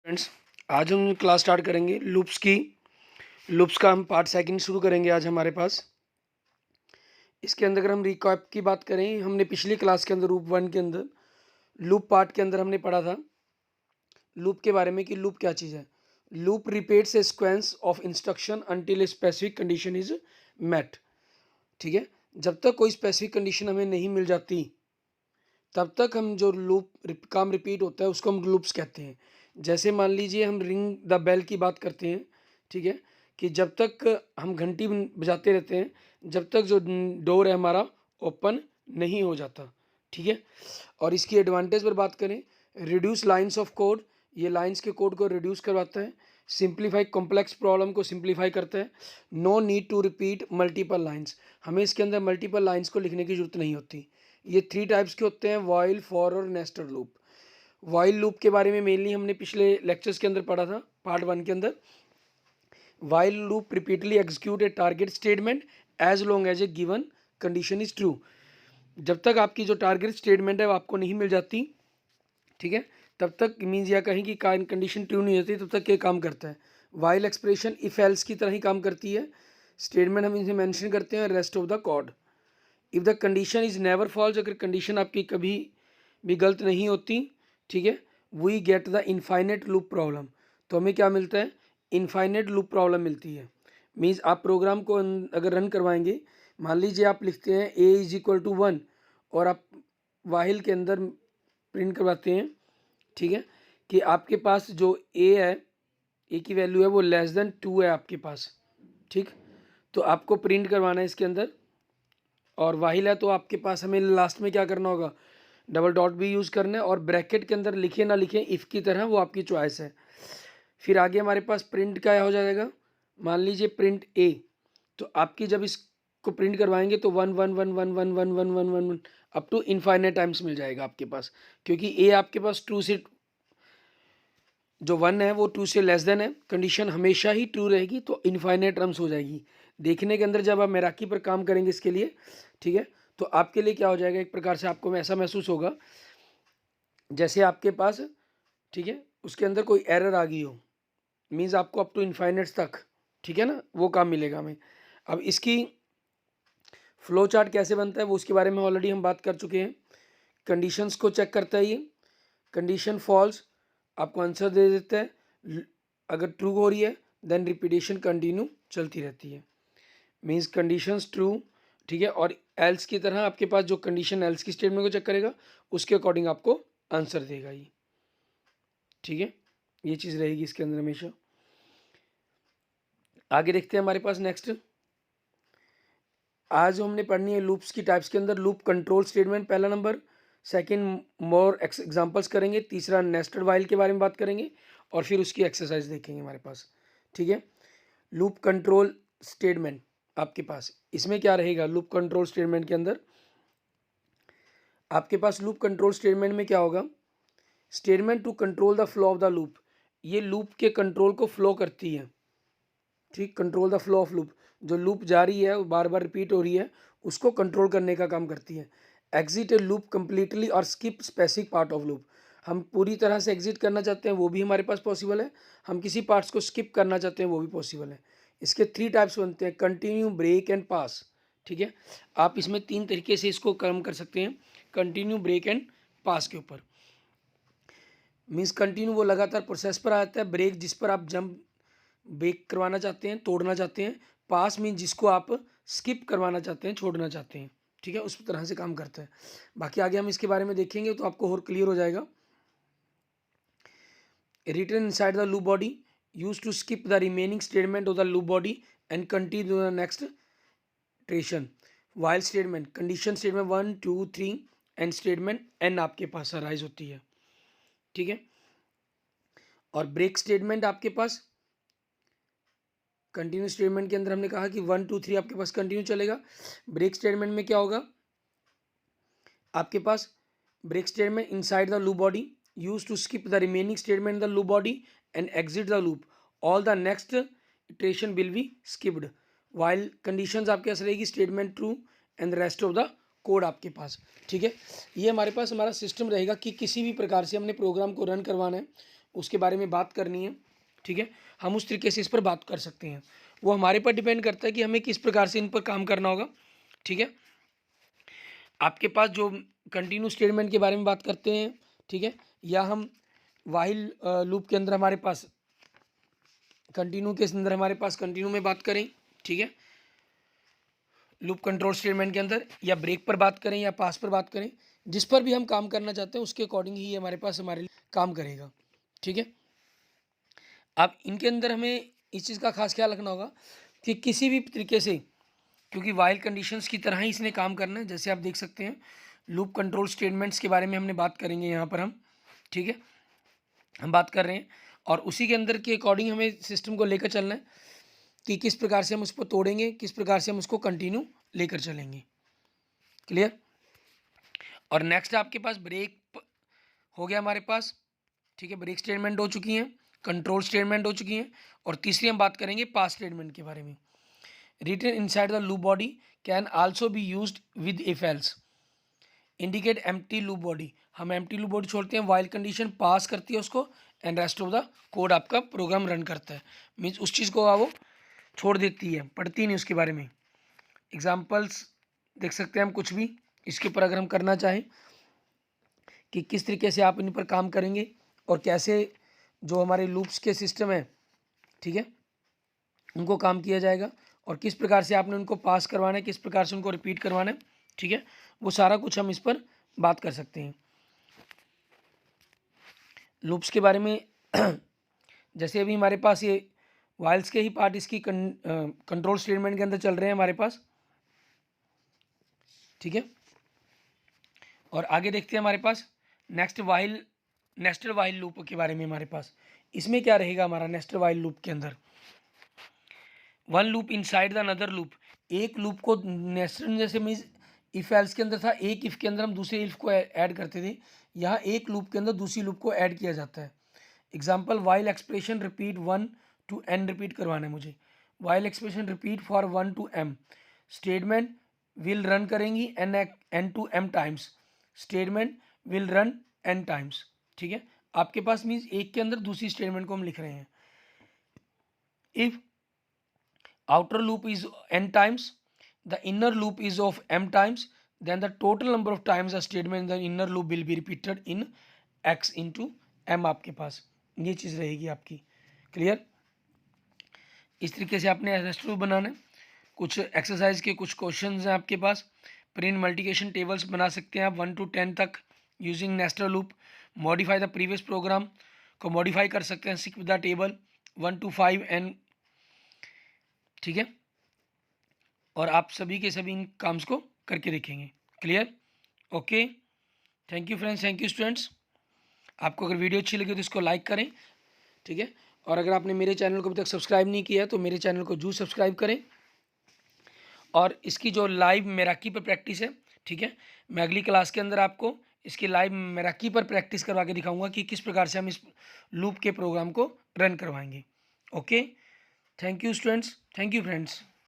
Friends, आज हम class start करेंगे लूप्स की। लूप्स का हम पार्ट सेकंड शुरू करेंगे आज हमारे पास। इसके अंदर अगर हम रिकैप की बात करें, हमने पिछली क्लास के अंदर लूप वन के अंदर लूप पार्ट के अंदर हमने पढ़ा था लूप के बारे में कि लूप क्या चीज़ है। Loop repeats a sequence of instruction until a specific condition is met. ठीक है, जब तक कोई स्पेसिफिक कंडीशन हमें नहीं मिल जाती तब तक हम जो काम रिपीट होता है उसको हम लूप्स कहते हैं। जैसे मान लीजिए हम रिंग द बेल की बात करते हैं। ठीक है, कि जब तक हम घंटी बजाते रहते हैं जब तक जो डोर है हमारा ओपन नहीं हो जाता। ठीक है, और इसकी एडवांटेज पर बात करें, रिड्यूस लाइंस ऑफ कोड, ये लाइंस के कोड को रिड्यूस करवाता है। सिंप्लीफाई कॉम्प्लेक्स प्रॉब्लम को सिंप्लीफाई करता है। No need to repeat multiple lines, हमें इसके अंदर मल्टीपल लाइंस को लिखने की जरूरत नहीं होती। ये 3 टाइप्स के होते हैं, वाइल, फॉर और नेस्टेड लूप। वाइल लूप के बारे में मेनली हमने पिछले लेक्चर्स के अंदर पढ़ा था पार्ट 1 के अंदर। While loop repeatedly execute a target statement as long as a given condition is true. जब तक आपकी जो टारगेट स्टेटमेंट है वो आपको नहीं मिल जाती, ठीक है, तब तक मीन्स या कहीं की कंडीशन ट्रू नहीं होती तब तक ये काम करता है। वाइल एक्सप्रेशन इफ एल्स की तरह ही काम करती है। स्टेटमेंट हम इसे मेंशन करते हैं rest of the code. If the condition is never false, अगर कंडीशन आपकी कभी भी गलत नहीं होती, ठीक है, we get the infinite loop problem. तो हमें क्या मिलता है? इनफाइनेट लूप प्रॉब्लम मिलती है। मीन्स आप प्रोग्राम को अगर रन करवाएंगे, मान लीजिए आप लिखते हैं ए इज इक्वल टू 1 और आप वाहिल के अंदर प्रिंट करवाते हैं, ठीक है, कि आपके पास जो ए है, ए की वैल्यू है वो लेस देन 2 है आपके पास। ठीक, तो आपको प्रिंट करवाना है इसके अंदर, और वाहिल है तो आपके पास हमें लास्ट में क्या करना होगा? डबल डॉट भी यूज़ करना है, और ब्रैकेट के अंदर लिखे ना लिखे इफ़ की तरह, वो आपकी चॉइस है। फिर आगे हमारे पास प्रिंट क्या हो जाएगा? मान लीजिए प्रिंट ए, तो आपकी जब इसको प्रिंट करवाएंगे तो 1 1 1 1 1 1 1 1 अप टू इनफाइनेट टाइम्स मिल जाएगा आपके पास, क्योंकि ए आपके पास 2 से जो 1 है वो 2 से लेस देन है, कंडीशन हमेशा ही ट्रू रहेगी, तो इनफाइनेट टर्म्स हो जाएगी। देखने के अंदर जब आप मैराकी पर काम करेंगे इसके लिए, ठीक है, तो आपके लिए क्या हो जाएगा, एक प्रकार से आपको ऐसा महसूस होगा जैसे आपके पास, ठीक है, उसके अंदर कोई एरर आ गई हो। मीन्स आपको अप टू इनफाइनेट्स तक, ठीक है ना, वो काम मिलेगा हमें। अब इसकी फ्लो चार्ट कैसे बनता है वो उसके बारे में ऑलरेडी हम बात कर चुके हैं। कंडीशंस को चेक करता है ये। कंडीशन फॉल्स आपको आंसर दे देता है, अगर ट्रू हो रही है देन रिपीटेशन कंटिन्यू चलती रहती है। मीन्स कंडीशंस ट्रू, ठीक है, और एल्स की तरह आपके पास जो कंडीशन एल्स की स्टेटमेंट को चेक करेगा उसके अकॉर्डिंग आपको आंसर देगा ये। ठीक है, ये चीज़ रहेगी इसके अंदर हमेशा। आगे देखते हैं हमारे पास नेक्स्ट। आज हमने पढ़नी है लूप्स की टाइप्स के अंदर लूप कंट्रोल स्टेटमेंट पहला नंबर, सेकंड मोर एग्जांपल्स करेंगे, तीसरा नेस्टेड वाइल के बारे में बात करेंगे, और फिर उसकी एक्सरसाइज देखेंगे हमारे पास। ठीक है, लूप कंट्रोल स्टेटमेंट आपके पास इसमें क्या रहेगा? लूप कंट्रोल स्टेटमेंट के अंदर आपके पास लूप कंट्रोल स्टेटमेंट में क्या होगा? Statement to control the flow of the loop, ये लूप के कंट्रोल को फ्लो करती है। ठीक, control the flow of loop, जो लूप जारी है वो बार बार रिपीट हो रही है उसको कंट्रोल करने का काम करती है। एग्जिट ए लूप कंप्लीटली और skip specific part of loop, हम पूरी तरह से एग्जिट करना चाहते हैं वो भी हमारे पास पॉसिबल है, हम किसी पार्ट्स को स्किप करना चाहते हैं वो भी पॉसिबल है। इसके 3 टाइप्स बनते हैं, कंटिन्यू, ब्रेक एंड पास। ठीक है, आप इसमें 3 तरीके से इसको काम कर सकते हैं, कंटिन्यू, ब्रेक एंड पास के ऊपर। मीन्स कंटिन्यू वो लगातार प्रोसेस पर आता है, ब्रेक जिस पर आप जंप ब्रेक करवाना चाहते हैं, तोड़ना चाहते हैं, पास मीन जिसको आप स्किप करवाना चाहते हैं, छोड़ना चाहते हैं। ठीक है, उस तरह से काम करता है। बाकी आगे हम इसके बारे में देखेंगे तो आपको और क्लियर हो जाएगा। Return inside the loop body use to skip the remaining statement of the loop body and continue the next iteration. While statement, condition statement 1 2 3 and statement N आपके पास अराइज होती है। ठीक है, और ब्रेक स्टेटमेंट आपके पास कंटिन्यू स्टेटमेंट के अंदर हमने कहा कि 1 2 3 आपके पास कंटिन्यू चलेगा। ब्रेक स्टेटमेंट में क्या होगा? आपके पास break statement inside the loop body use to skip the remaining statement the loop body and exit the loop, all the next iteration will be skipped. While conditions आपके पास रहेगी statement true and rest of the code आपके पास। ठीक है, ये हमारे पास हमारा सिस्टम रहेगा कि किसी भी प्रकार से हमने प्रोग्राम को रन करवाना है, उसके बारे में बात करनी है, ठीक है, हम उस तरीके से इस पर बात कर सकते हैं। वो हमारे पर डिपेंड करता है कि हमें किस प्रकार से इन पर काम करना होगा, ठीक है। आपके पास जो कंटिन्यू स्टेटमेंट के बारे में बात करते हैं, ठीक है, या हम व्हाइल लूप के अंदर हमारे पास कंटिन्यू में बात करें, ठीक है, लूप कंट्रोल स्टेटमेंट के अंदर, या ब्रेक पर बात करें या पास पर बात करें, जिस पर भी हम काम करना चाहते हैं उसके अकॉर्डिंग ही हमारे पास हमारे लिए काम करेगा, ठीक है। अब इनके अंदर हमें इस चीज़ का खास ख्याल रखना होगा कि किसी भी तरीके से, क्योंकि वाइल कंडीशंस की तरह ही इसने काम करना है। जैसे आप देख सकते हैं लूप कंट्रोल स्टेटमेंट्स के बारे में हमने बात करेंगे यहाँ पर हम, ठीक है, हम बात कर रहे हैं और उसी के अंदर के अकॉर्डिंग हमें सिस्टम को लेकर चलना है कि किस प्रकार से हम उसको तोड़ेंगे, किस प्रकार से हम उसको कंटिन्यू लेकर चलेंगे। क्लियर। और नेक्स्ट आपके पास ब्रेक हो गया हमारे पास, ठीक है, ब्रेक स्टेटमेंट हो चुकी हैं, कंट्रोल स्टेटमेंट हो चुकी हैं, और तीसरी हम बात करेंगे पास स्टेटमेंट के बारे में। Written inside the loop body can also be used with if else, indicate empty loop body. हम एम्प्टी लूप बॉडी छोड़ते हैं, वाइल कंडीशन पास करती है उसको, and rest of the code आपका प्रोग्राम रन करता है। मीन्स उस चीज़ को वो छोड़ देती है, पढ़ती नहीं उसके बारे में। एग्जाम्पल्स देख सकते हैं हम कुछ भी इसके ऊपर अगर हम करना चाहें कि किस तरीके से आप इन पर काम करेंगे और कैसे जो हमारे लूप्स के सिस्टम है, ठीक है, उनको काम किया जाएगा और किस प्रकार से आपने उनको पास करवाना है, किस प्रकार से उनको रिपीट करवाना है, ठीक है, वो सारा कुछ हम इस पर बात कर सकते हैं। लूप्स के बारे में जैसे अभी हमारे पास ये वाइल्स के ही पार्ट इसकी कंट्रोल स्टेटमेंट के अंदर चल रहे हैं हमारे पास, ठीक है। और आगे देखते हैं हमारे पास नेस्टेड वाइल लूप के बारे में। हमारे पास इसमें क्या रहेगा, हमारा नेस्टेड वाइल लूप के अंदर one loop inside the another loop, एक लूप को नेस्टेड जैसे मीन्स इफ एल्स के अंदर था, एक इफ के अंदर हम दूसरे इफ को ऐड करते थे, यहाँ एक लूप के अंदर दूसरी लूप को ऐड किया जाता है। Example while expression repeat 1 to n repeat करवाना है मुझे, while expression repeat for 1 to m, statement will run करेंगी n to m times, statement will run n times, ठीक है। आपके पास मीन्स एक के अंदर दूसरी स्टेटमेंट को हम लिख रहे हैं। If outer loop is n times, the inner loop is of m times, then the total number of times a statement in the inner loop will be repeated in x into m। आपके पास ये चीज़ रहेगी आपकी। Clear. इस तरीके से आपने rest loop बनाना है। कुछ एक्सरसाइज के कुछ क्वेश्चन हैं आपके पास। प्रिंट मल्टीप्लिकेशन टेबल्स बना सकते हैं आप 1 to 10 तक using nested loop. Modify the previous programme को मॉडिफाई कर सकते हैं सिक द टेबल 1 to 5 एंड, ठीक है। और आप सभी के सभी इन काम्स को करके देखेंगे। Clear. Okay, thank you friends, thank you students. आपको अगर वीडियो अच्छी लगी तो इसको लाइक करें, ठीक है। और अगर आपने मेरे चैनल को अभी तक सब्सक्राइब नहीं किया तो मेरे चैनल को जरूर सब्सक्राइब करें। और इसकी जो लाइव मैराकी पर प्रैक्टिस है, ठीक है, मैं अगली क्लास के अंदर आपको इसकी लाइव मैराकी पर प्रैक्टिस करवा के दिखाऊंगा कि किस प्रकार से हम इस लूप के प्रोग्राम को रन करवाएंगे। Okay, thank you students, thank you friends.